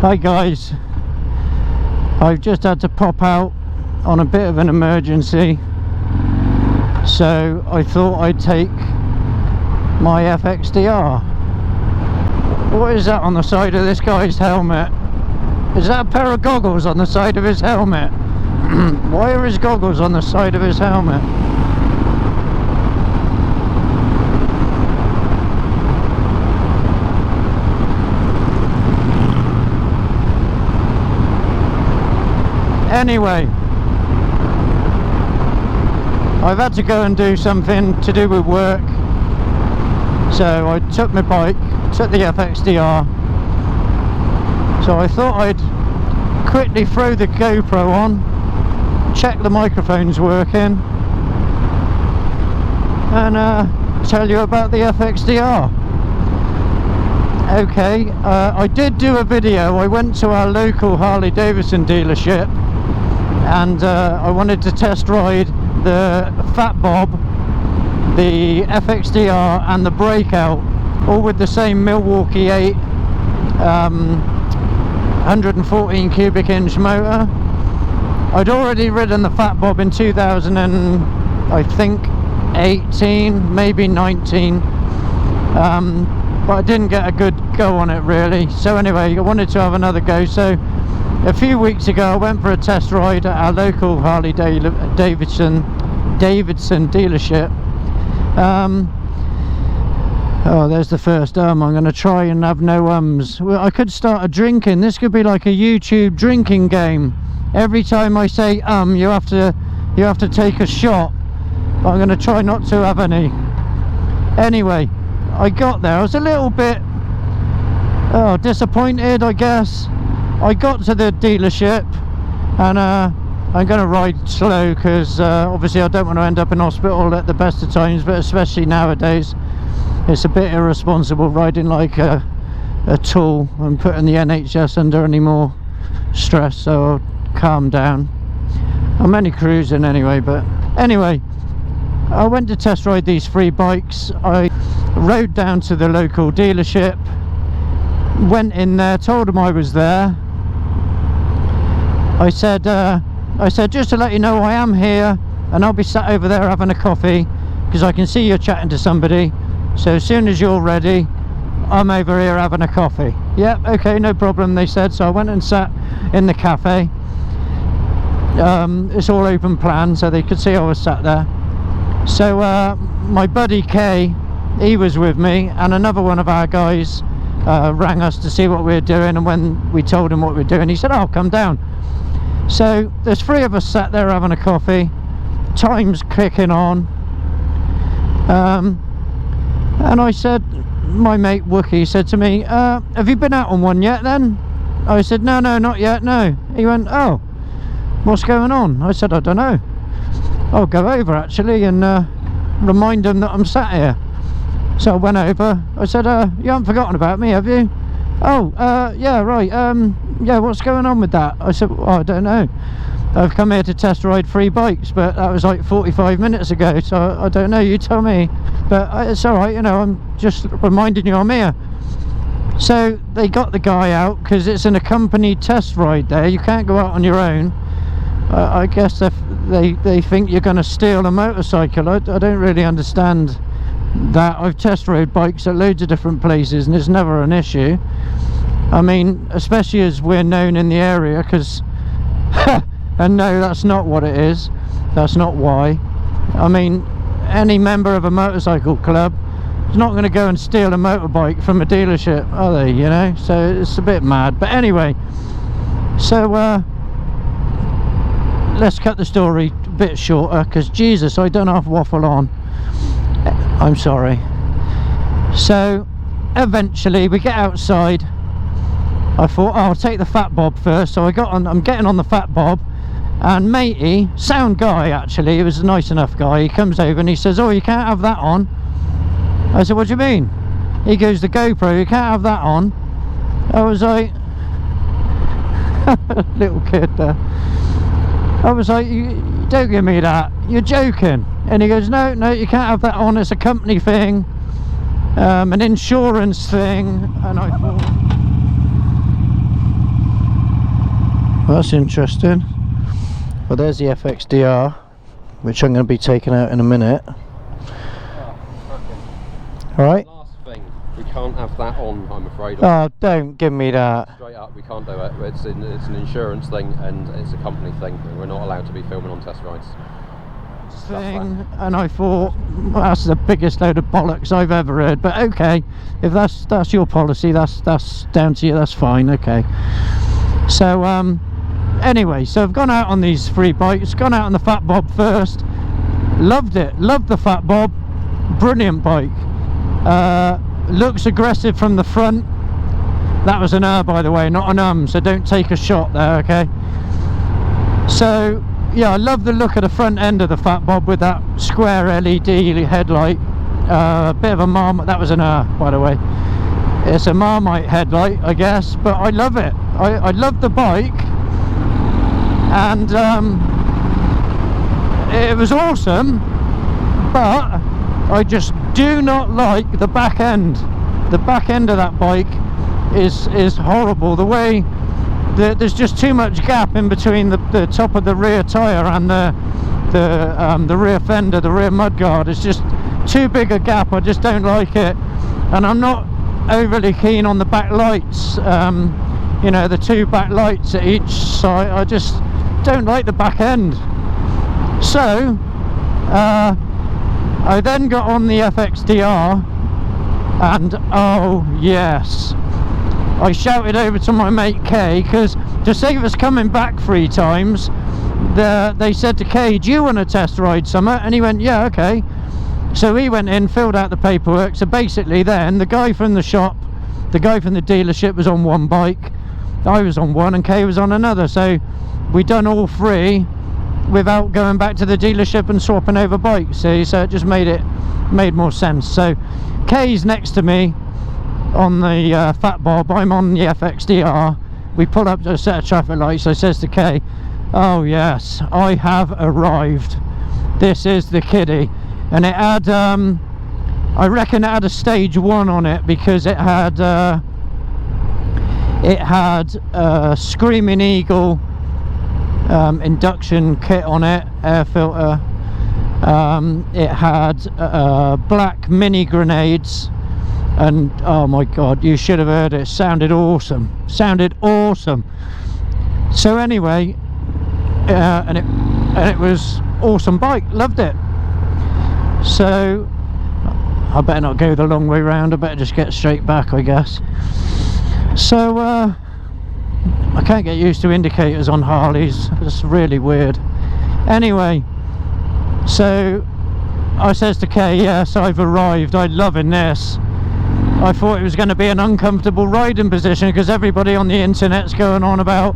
Hi guys, I've just had to pop out on a bit of an emergency, so I thought I'd take my FXDR. What is that on the side of this guy's helmet? Is that a pair of goggles on the side of his helmet? Why are his goggles on the side of his helmet? Anyway, I've had to go and do something to do with work, so I took my bike, took the FXDR, so I thought I'd quickly throw the GoPro on, check the microphone's working, and tell you about the FXDR. Okay, I did do a video. I went to our local Harley Davidson dealership, and I wanted to test ride the Fat Bob, the FXDR and the Breakout, all with the same Milwaukee 8 114 cubic inch motor. I'd already ridden the Fat Bob in 2000 and I think 18, maybe 19, but I didn't get a good go on it really. So anyway, I wanted to have another go, so a few weeks ago I went for a test ride at our local Harley Davidson dealership. Oh, there's the first I'm going to try and have no ums. Well, I could start a drinking. This could be like a YouTube drinking game. Every time I say you have to take a shot. But I'm going to try not to have any. Anyway, I got there. I was a little bit disappointed, I guess. I got to the dealership, and I'm going to ride slow because obviously I don't want to end up in hospital at the best of times, but especially nowadays it's a bit irresponsible riding like a tool and putting the NHS under any more stress, so I'll calm down. I'm only cruising anyway, but anyway, I went to test ride these 3 bikes. I rode down to the local dealership, went in there, told them I was there. I said just to let you know I am here and I'll be sat over there having a coffee because I can see you're chatting to somebody, so as soon as you're ready I'm over here having a coffee. Yep, okay, no problem, they said. So I went and sat in the cafe. It's all open plan so they could see I was sat there. So my buddy Kay, he was with me, and another one of our guys rang us to see what we were doing, and when we told him what we were doing he said, "Oh, come down." So there's 3 of us sat there having a coffee, time's clicking on, and I said, my mate Wookie said to me, have you been out on one yet then? I said, no, not yet, no. He went, "Oh, what's going on?" I said, "I don't know. I'll go over actually and remind them that I'm sat here." So I went over. I said, "You haven't forgotten about me, have you?" "Oh, yeah, right, yeah, what's going on with that?" I said, "Well, I don't know. I've come here to test ride 3 bikes, but that was like 45 minutes ago, so I don't know, you tell me. But it's alright, you know, I'm just reminding you I'm here." So they got the guy out, because it's an accompanied test ride there. You can't go out on your own. I guess they think you're going to steal a motorcycle. I don't really understand that. I've test rode bikes at loads of different places and it's never an issue. I mean, especially as we're known in the area, because and no, that's not what it is. That's not why. I mean, any member of a motorcycle club is not going to go and steal a motorbike from a dealership, are they, you know? So it's a bit mad. But anyway, so let's cut the story a bit shorter, because Jesus, I don't have waffle on. I'm sorry. So eventually we get outside. I thought, oh, I'll take the Fat Bob first. So I'm getting on the Fat Bob, and matey, sound guy actually, he was a nice enough guy, he comes over and he says, "Oh, you can't have that on." I said, "What do you mean?" He goes, "The GoPro, you can't have that on." I was like, little kid there. I was like, "You don't give me that, you're joking." And he goes, no, you can't have that on, it's a company thing, an insurance thing." And I thought, Well, that's interesting. Well, there's the FXDR, which I'm going to be taking out in a minute. Alright? Last thing, we can't have that on, I'm afraid. Oh, don't give me that. Straight up, we can't do it. It's an insurance thing and it's a company thing, and we're not allowed to be filming on test rides. And I thought, well, that's the biggest load of bollocks I've ever heard. But okay, if that's your policy, that's down to you. That's fine. Okay. So anyway, so I've gone out on these 3 bikes. Gone out on the Fat Bob first. Loved it. Loved the Fat Bob. Brilliant bike. Looks aggressive from the front. That was an by the way, not an so don't take a shot there. Okay. So yeah, I love the look of the front end of the Fat Bob with that square LED headlight. Bit of a Marmite. That was an by the way. It's a Marmite headlight, I guess, but I love it. I love the bike, and it was awesome, but I just do not like the back end. The back end of that bike is horrible. The way there's just too much gap in between the top of the rear tyre and the rear fender, the rear mudguard. It's just too big a gap. I just don't like it, and I'm not overly keen on the back lights. You know, the 2 back lights at each side. I just don't like the back end. So I then got on the FXDR, and oh yes, I shouted over to my mate Kay, because to save us coming back 3 times, they said to Kay, do you want to test ride something? And he went, yeah, okay. So he went in, filled out the paperwork. So basically then, the guy from the shop, the guy from the dealership was on 1 bike, I was on 1, and Kay was on another. So we done all 3 without going back to the dealership and swapping over bikes. See, so it just made more sense. So Kay's next to me on the Fat Bob, I'm on the FXDR. We pull up to a set of traffic lights. I says to Kay, oh yes, I have arrived. This is the kiddie. And it had I reckon it had a stage 1 on it, because it had Screaming Eagle induction kit on it, air filter. It had black mini grenades, and oh my god, you should have heard it. Sounded awesome. So anyway, and it was awesome bike. Loved it. So I better not go the long way round. I better just get straight back, I guess. So I can't get used to indicators on Harleys. It's really weird. Anyway, so I says to Kay, yes, I've arrived. I'm loving this. I thought it was going to be an uncomfortable riding position, because everybody on the internet's going on about,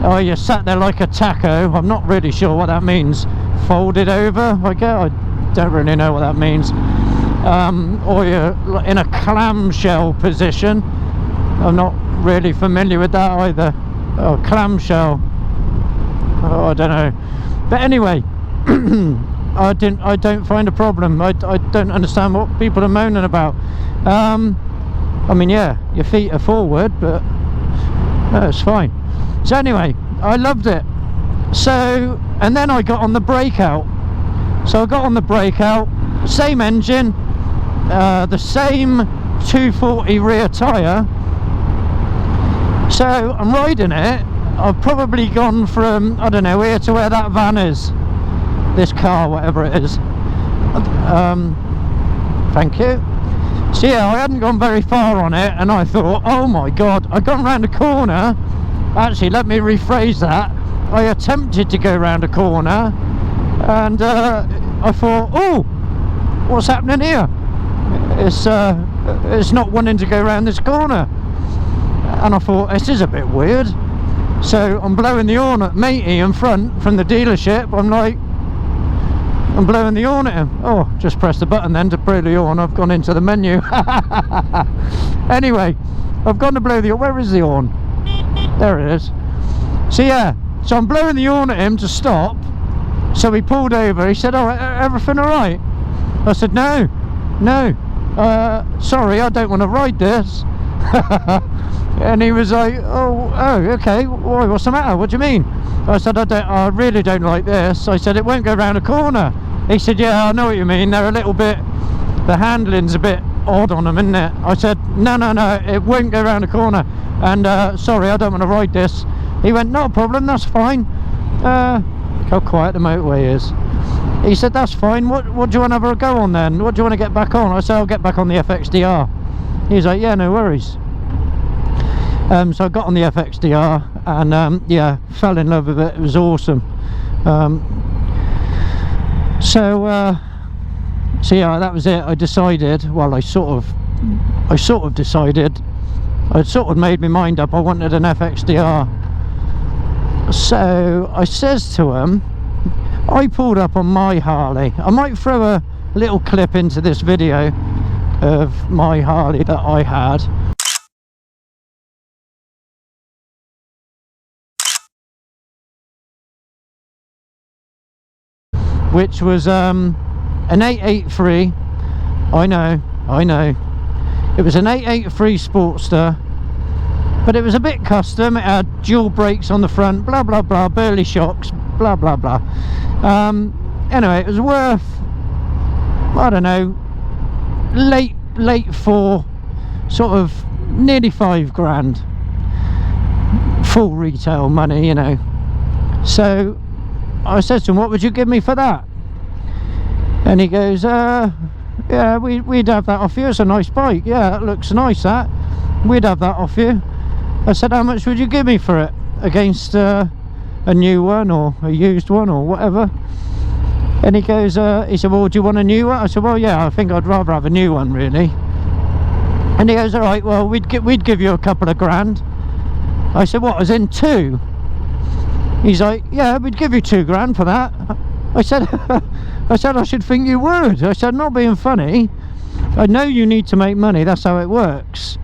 oh, you sat there like a taco. I'm not really sure what that means. Folded over, I guess. I don't really know what that means. Or you're in a clamshell position. I'm not really familiar with that either. Oh, clamshell. Oh, I don't know. But anyway, I don't find a problem. I don't understand what people are moaning about. I mean, yeah, your feet are forward, but no, it's fine. So anyway, I loved it. So, and then I got on the Breakout. So I got on the Breakout, same engine, the same 240 rear tyre. So I'm riding it. I've probably gone from, I don't know, here to where that van is. This car, whatever it is. Thank you. So yeah, I hadn't gone very far on it, and I thought, oh my god, I've gone round a corner. Actually, let me rephrase that. I attempted to go round a corner, and I thought, oh, what's happening here? It's not wanting to go round this corner. And I thought, this is a bit weird. So I'm blowing the horn at matey in front from the dealership. I'm blowing the horn at him. Oh, just press the button then to blow the horn. I've gone into the menu. Anyway, I've gone to blow the horn. Where is the horn? There it is. So yeah, so I'm blowing the horn at him to stop. So he pulled over. He said, oh, everything all right? I said, no, sorry, I don't want to ride this. And he was like, oh, okay, why, what's the matter, what do you mean? I said, I really don't like this. I said, it won't go round a corner. He said, yeah, I know what you mean, they're a little bit, the handling's a bit odd on them, isn't it? I said, no, it won't go round a corner, and sorry, I don't want to ride this. He went, not a problem, that's fine. How quiet the motorway is. He said, that's fine, what do you want to have a go on then? What do you want to get back on? I said, I'll get back on the FXDR. He was like, yeah, no worries. So I got on the FXDR, and yeah, fell in love with it. It was awesome. So yeah, that was it. I decided, well, I sort of decided, I'd sort of made my mind up, I wanted an FXDR. So I says to him, I pulled up on my Harley. I might throw a little clip into this video of my Harley that I had. Which was an 883. I know. It was an 883 Sportster, but it was a bit custom. It had dual brakes on the front, blah blah blah, burley shocks, blah blah blah. Anyway, it was worth, I don't know, late for sort of nearly 5 grand, full retail money, you know. So I said to him, what would you give me for that? And he goes, yeah, we'd have that off you. It's a nice bike. Yeah, that looks nice, that. We'd have that off you. I said, how much would you give me for it? Against a new one or a used one or whatever. And he goes, he said, well, do you want a new one? I said, well, yeah, I think I'd rather have a new one, really. And he goes, all right, well, we'd give you a couple of grand. I said, what, as in 2? He's like, yeah, we'd give you 2 grand for that. I said, I should think you would. I said, not being funny. I know you need to make money, that's how it works.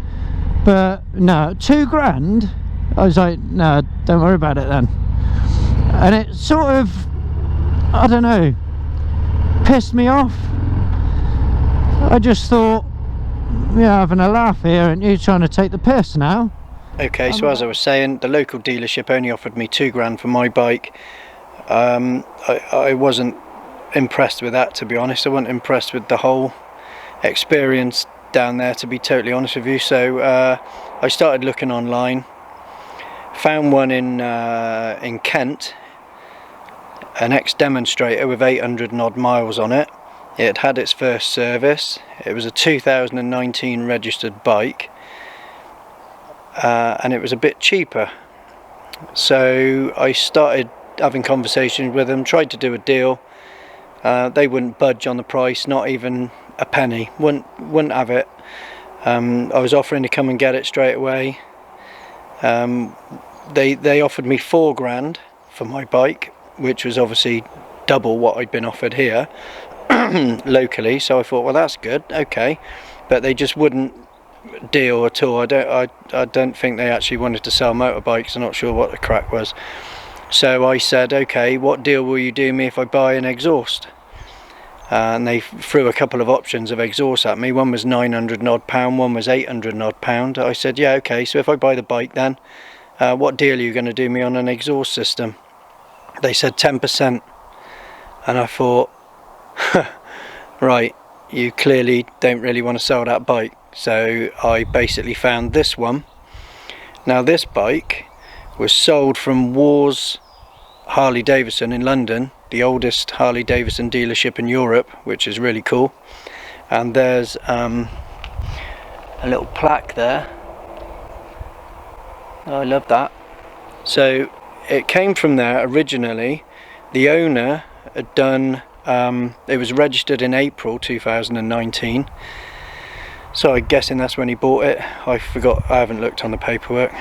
But no, 2 grand? I was like, no, don't worry about it then. And it sort of, I don't know, pissed me off. I just thought, yeah, having a laugh here and you trying to take the piss now. Okay, so as I was saying, the local dealership only offered me 2 grand for my bike. I wasn't impressed with that, to be honest. I wasn't impressed with the whole experience down there, to be totally honest with you. So I started looking online, found one in Kent, an ex-demonstrator with 800 and odd miles on it. It had its first service. It was a 2019 registered bike. And it was a bit cheaper, so I started having conversations with them, tried to do a deal. They wouldn't budge on the price, not even a penny, wouldn't have it. I was offering to come and get it straight away. They offered me 4 grand for my bike, which was obviously double what I'd been offered here locally, so I thought, well, that's good, okay. But they just wouldn't deal at all. I don't think they actually wanted to sell motorbikes. I'm not sure what the crack was. So I said, okay, what deal will you do me if I buy an exhaust? And they threw a couple of options of exhaust at me. One was 900 and odd pound, one was 800 and odd pound. I said, yeah, okay, so if I buy the bike then, what deal are you going to do me on an exhaust system? They said 10%. And I thought, right, you clearly don't really want to sell that bike. So I basically found this one. Now this bike was sold from Wars Harley Davidson in London, the oldest Harley Davidson dealership in Europe, which is really cool. And there's a little plaque there. Oh, I love that. So it came from there originally. The owner had done, it was registered in April 2019. So I'm guessing that's when he bought it. I forgot, I haven't looked on the paperwork.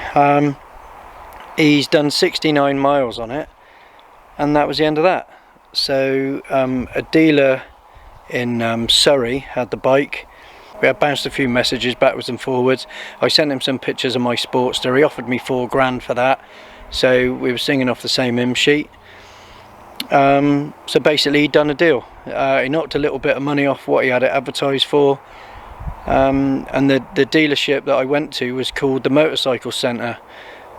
He's done 69 miles on it, and that was the end of that. So a dealer in Surrey had the bike. We had bounced a few messages backwards and forwards. I sent him some pictures of my Sportster. He offered me 4 grand for that. So we were singing off the same hymn sheet. So basically he'd done a deal. He knocked a little bit of money off what he had it advertised for. and the dealership that I went to was called the Motorcycle Centre.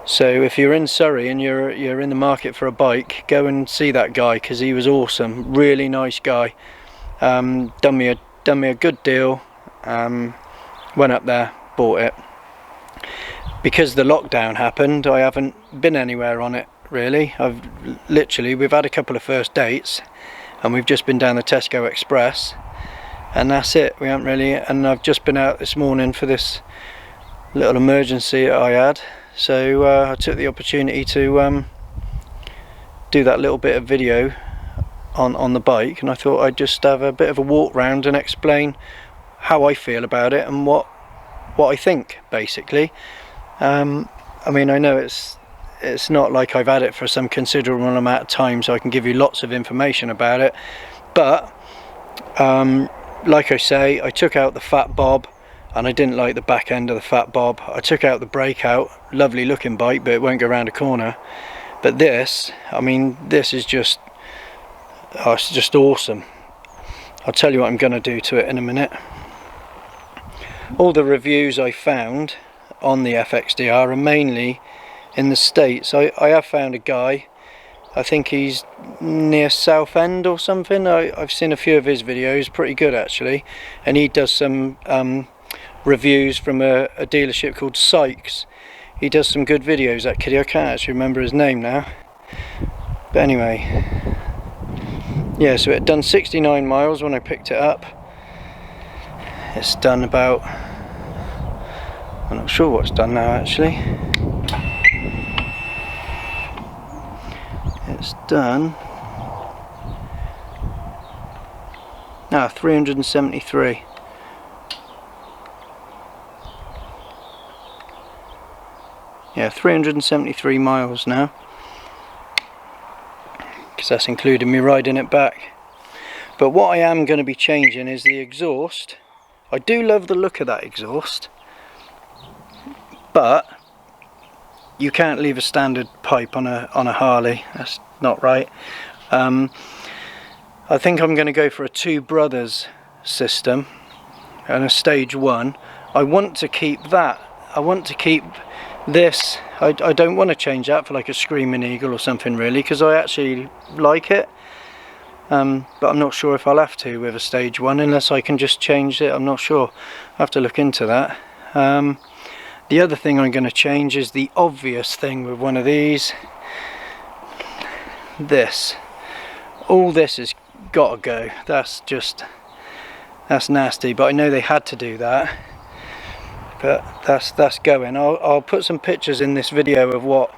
So if you're in Surrey and you're in the market for a bike, go and see that guy, because he was awesome, really nice guy. Done me a good deal. Went up there, bought it. Because the lockdown happened, I haven't been anywhere on it really. We've had a couple of first dates, and we've just been down the Tesco Express, and that's it. We haven't really, and I've just been out this morning for this little emergency that I had, so I took the opportunity to do that little bit of video on the bike, and I thought I'd just have a bit of a walk round and explain how I feel about it and what I think, basically. I mean, I know it's not like I've had it for some considerable amount of time, so I can give you lots of information about it, but like I say, I took out the Fat Bob, and I didn't like the back end of the Fat Bob. I took out the Breakout, lovely looking bike, but it won't go around a corner. But this, I mean, this is just, oh, it's just awesome. I'll tell you what I'm going to do to it in a minute. All the reviews I found on the FXDR are mainly in the States. I have found a guy, I think he's near Southend or something. I've seen a few of his videos, pretty good actually, and he does some reviews from a dealership called Sykes. He does some good videos, that kiddie. I can't actually remember his name now, but anyway, yeah, so it had done 69 miles when I picked it up. It's done about, I'm not sure what it's done now actually. It's done 373. Yeah, 373 miles now, because that's including me riding it back. But what I am going to be changing is the exhaust. I do love the look of that exhaust, but you can't leave a standard pipe on a Harley. That's not right. I think I'm going to go for a Two Brothers system and a stage 1. I want to keep that. I want to keep this. I don't want to change that for like a Screaming Eagle or something really, because I actually like it. But I'm not sure if I'll have to with a stage 1, unless I can just change it. I'm not sure. I'll have to look into that. The other thing I'm going to change is the obvious thing with one of these. This. All this has got to go. That's nasty, but I know they had to do that. But that's going. I'll put some pictures in this video of what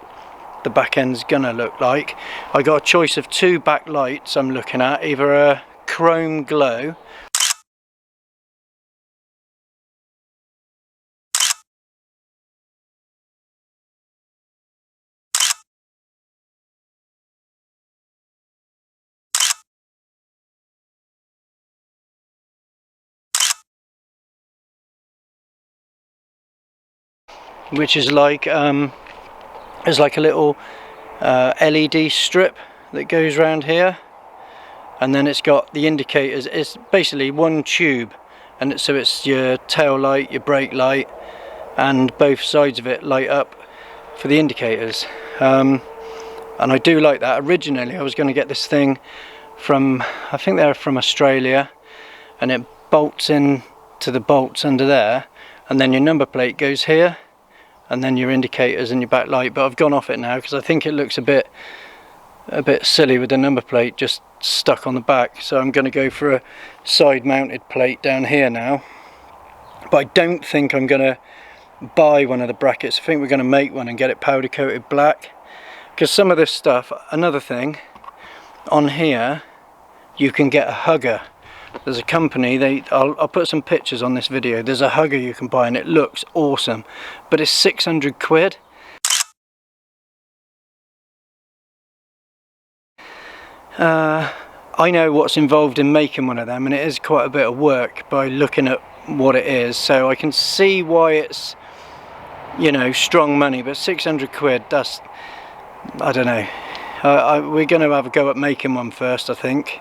the back end's gonna look like. I got a choice of 2 back lights I'm looking at, either a chrome glow which is like there's like a little LED strip that goes around here, and then it's got the indicators. It's basically one tube, and so it's your tail light, your brake light, and both sides of it light up for the indicators. And I do like that. Originally I was going to get this thing from, I think they're from Australia, and it bolts in to the bolts under there, and then your number plate goes here, and then your indicators and your back light. But I've gone off it now because I think it looks a bit silly with the number plate just stuck on the back, so I'm going to go for a side mounted plate down here now. But I don't think I'm going to buy one of the brackets. I think we're going to make one and get it powder coated black, because some of this stuff, another thing on here, you can get a hugger. There's a company, I'll put some pictures on this video. There's a hugger you can buy and it looks awesome, but it's 600 quid. I know what's involved in making one of them, and it is quite a bit of work by looking at what it is, so I can see why it's, you know, strong money. But 600 quid, that's, I don't know. We're going to have a go at making one first, I think.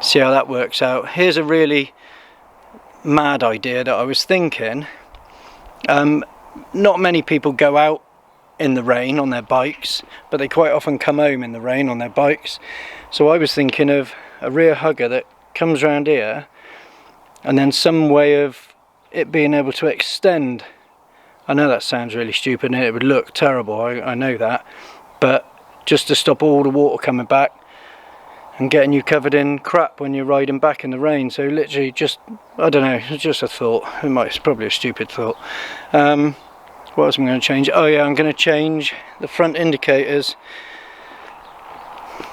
See how that works out. Here's a really mad idea that I was thinking. Not many people go out in the rain on their bikes, but they quite often come home in the rain on their bikes. So I was thinking of a rear hugger that comes around here, and then some way of it being able to extend. I know that sounds really stupid and it would look terrible, I know that, but just to stop all the water coming back and getting you covered in crap when you're riding back in the rain. So literally just, I don't know, it's just a thought. It's probably a stupid thought. What else am I going to change? Oh yeah, I'm going to change the front indicators,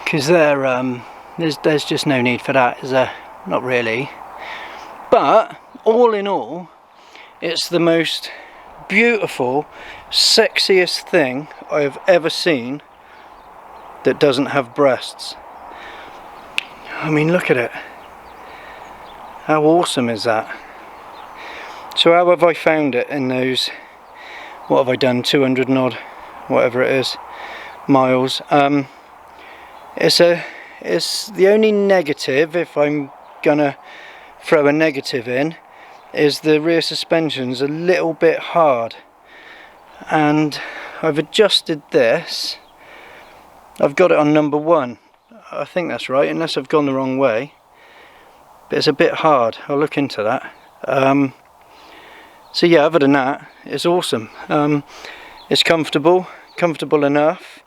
because there's just no need for that, is there? Not really. But all in all, it's the most beautiful, sexiest thing I've ever seen that doesn't have breasts. I mean, look at it. How awesome is that? So how have I found it in those, what have I done, 200 and odd, whatever it is, miles. It's the only negative, if I'm gonna throw a negative in, is the rear suspension's a little bit hard, and I've adjusted this. I've got it on number 1, I think that's right, unless I've gone the wrong way, but it's a bit hard. I'll look into that. So yeah, other than that, it's awesome. It's comfortable enough.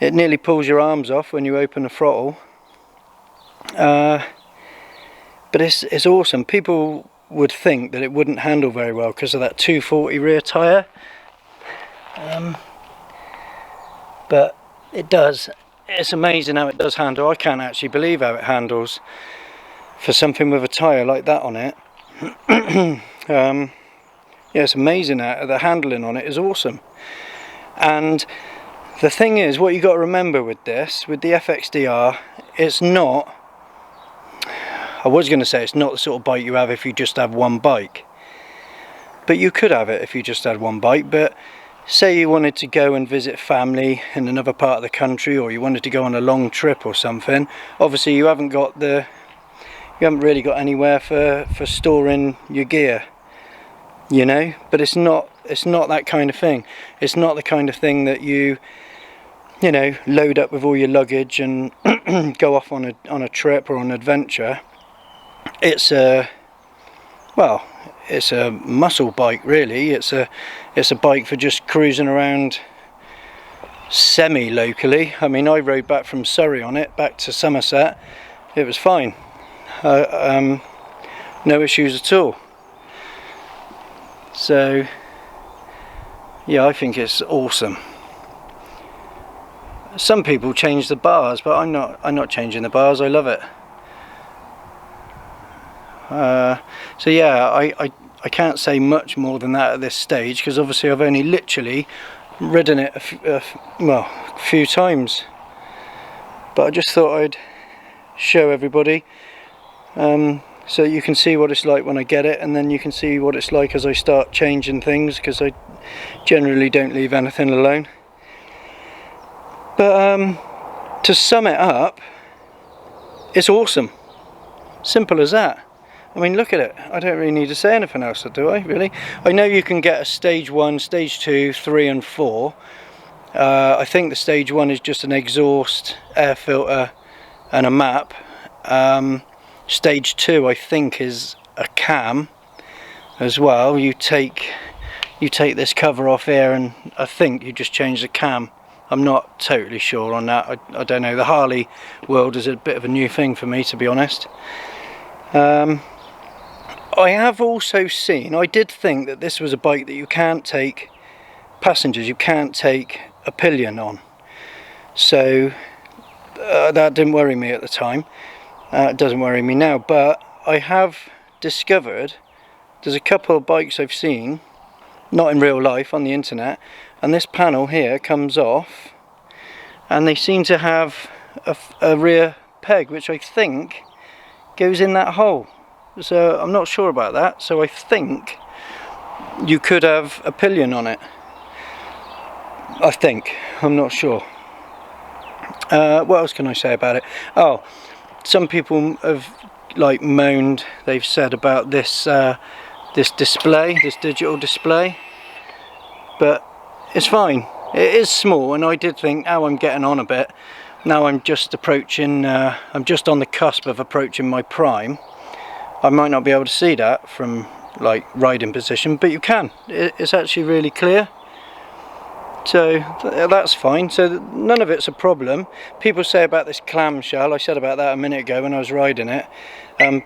It nearly pulls your arms off when you open the throttle, but it's awesome. People would think that it wouldn't handle very well because of that 240 rear tyre, but it does. It's amazing how it does handle. I can't actually believe how it handles for something with a tyre like that on it. Yeah, it's amazing. The handling on it is awesome. And the thing is, what you got to remember with this, with the FXDR, it's not, I was going to say it's not the sort of bike you have if you just have one bike, but you could have it if you just had one bike. But say you wanted to go and visit family in another part of the country, or you wanted to go on a long trip or something, obviously you haven't really got anywhere for storing your gear, you know. But it's not that kind of thing. It's not the kind of thing that you know, load up with all your luggage and go off on a trip or an adventure. It's a muscle bike, really. It's a bike for just cruising around semi-locally. I mean, I rode back from Surrey on it, back to Somerset. It was fine. No issues at all. So yeah, I think it's awesome. Some people change the bars, but I'm not changing the bars. I love it. So yeah, I can't say much more than that at this stage, because obviously I've only literally ridden it a few times. But I just thought I'd show everybody, so you can see what it's like when I get it, and then you can see what it's like as I start changing things, because I generally don't leave anything alone. But to sum it up, it's awesome. Simple as that. I mean, look at it. I don't really need to say anything else, do I, really? I know you can get a stage 1, stage 2, 3 and 4. I think the stage 1 is just an exhaust, air filter and a map. Stage 2, I think, is a cam as well. You take this cover off here, and I think you just change the cam. I'm not totally sure on that. I don't know. The Harley world is a bit of a new thing for me, to be honest. I have also seen, I did think that this was a bike that you can't take passengers, you can't take a pillion on. So that didn't worry me at the time. It doesn't worry me now, but I have discovered there's a couple of bikes I've seen, not in real life, on the internet, and this panel here comes off, and they seem to have a rear peg, which I think goes in that hole. So I'm not sure about that, so I think you could have a pillion on it. I think, I'm not sure. What else can I say about it? Oh, some people have like moaned, they've said about this this display, this digital display, but it's fine. It is small, and I did think, oh, I'm getting on a bit. Now I'm just approaching, I'm just on the cusp of approaching my prime. I might not be able to see that from like riding position, but you can. It's actually really clear. So that's fine. So none of it's a problem. People say about this clamshell, I said about that a minute ago when I was riding it.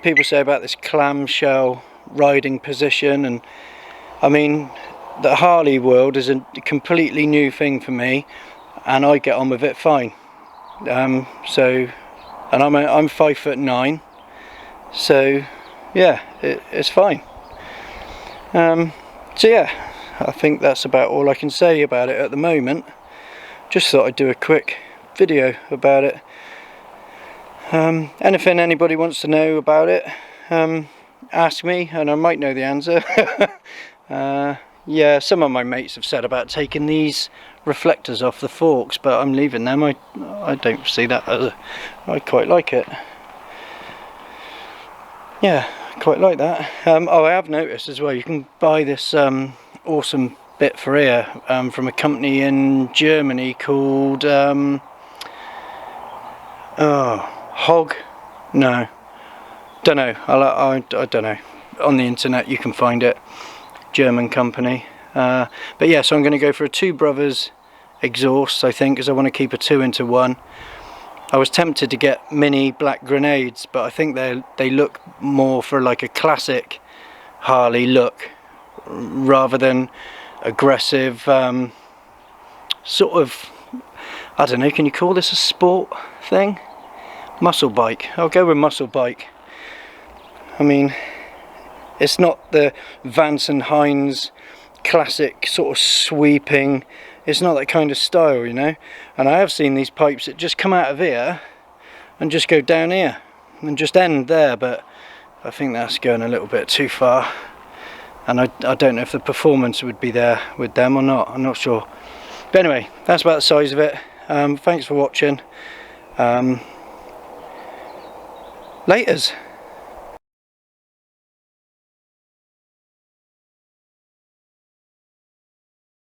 People say about this clamshell riding position, and I mean, the Harley world is a completely new thing for me, and I get on with it fine. And I'm 5'9", so yeah, it's fine. So yeah, I think that's about all I can say about it at the moment. Just thought I'd do a quick video about it. Anything anybody wants to know about it, ask me and I might know the answer. Yeah, some of my mates have said about taking these reflectors off the forks, but I'm leaving them. I don't see that as I quite like it. Yeah, quite like that. Oh, I have noticed as well, you can buy this awesome bit for ear from a company in Germany called Hog? No, don't know. I don't know. On the internet you can find it. German company. But yeah, so I'm going to go for a Two Brothers exhaust, I think, because I want to keep a 2-into-1. I was tempted to get mini black grenades, but I think they look more for like a classic Harley look rather than aggressive sort of, I don't know, can you call this a sport thing? Muscle bike. I'll go with muscle bike. I mean, it's not the Vance and Hines classic sort of sweeping, it's not that kind of style, you know. And I have seen these pipes that just come out of here and just go down here and just end there, but I think that's going a little bit too far, and I don't know if the performance would be there with them or not. I'm not sure. But anyway, that's about the size of it. Thanks for watching. Laters.